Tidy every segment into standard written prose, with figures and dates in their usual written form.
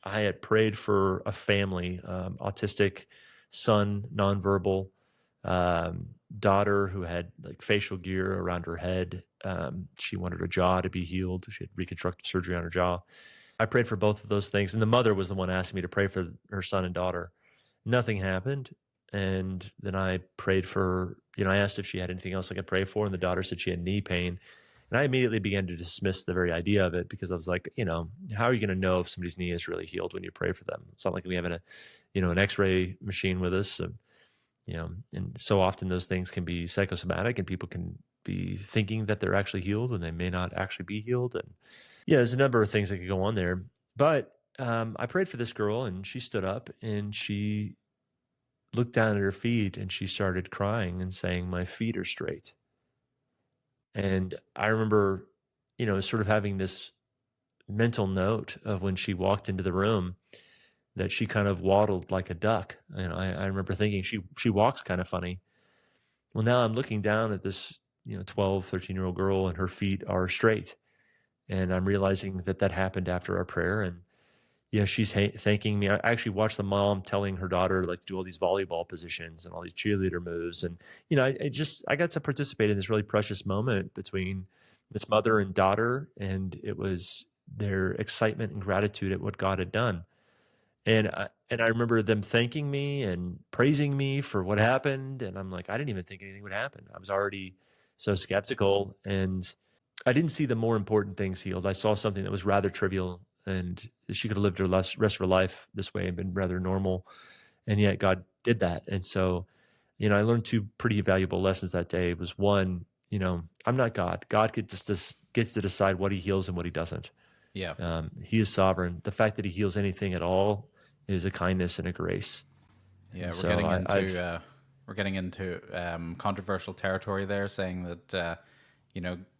I had prayed for a family, autistic, son, nonverbal, daughter who had like facial gear around her head. She wanted her jaw to be healed. She had reconstructive surgery on her jaw. I prayed for both of those things. And the mother was the one asking me to pray for her son and daughter. Nothing happened. And then I prayed for, I asked if she had anything else I could pray for. And the daughter said she had knee pain. And I immediately began to dismiss the very idea of it because I was like, how are you going to know if somebody's knee is really healed when you pray for them? It's not like we have an X-ray machine with us. And so often those things can be psychosomatic and people can be thinking that they're actually healed when they may not actually be healed. And yeah, there's a number of things that could go on there. But I prayed for this girl and she stood up and she looked down at her feet and she started crying and saying, "My feet are straight." And I remember, sort of having this mental note of when she walked into the room that she kind of waddled like a duck. And I remember thinking she walks kind of funny. Well, now I'm looking down at this, 12, 13-year-old girl and her feet are straight. And I'm realizing that happened after our prayer. And she's thanking me. I actually watched the mom telling her daughter like to do all these volleyball positions and all these cheerleader moves. And, I got to participate in this really precious moment between this mother and daughter. And it was their excitement and gratitude at what God had done. And I remember them thanking me and praising me for what happened. And I'm like, I didn't even think anything would happen. I was already so skeptical. And I didn't see the more important things healed. I saw something that was rather trivial. And she could have lived her rest of her life this way and been rather normal. And yet God did that. And so, I learned two pretty valuable lessons that day. It was one, I'm not God. God gets to decide what he heals and what he doesn't. Yeah. He is sovereign. The fact that he heals anything at all is a kindness and a grace. Yeah. And We're so getting into controversial territory there, saying that,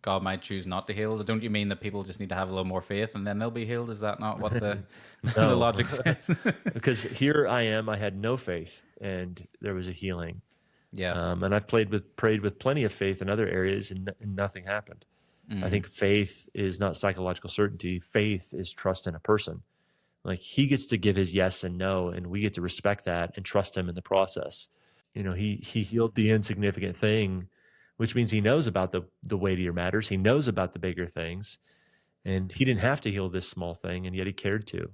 God might choose not to heal. Don't you mean that people just need to have a little more faith and then they'll be healed? Is that not what the the logic says? Because here I am, I had no faith and there was a healing. Yeah. And I've prayed with plenty of faith in other areas and nothing happened. I think faith is not psychological certainty. Faith is trust in a person. Like he gets to give his yes and no, and we get to respect that and trust him in the process. He healed the insignificant thing, which means he knows about the weightier matters. He knows about the bigger things, and he didn't have to heal this small thing, and yet he cared to.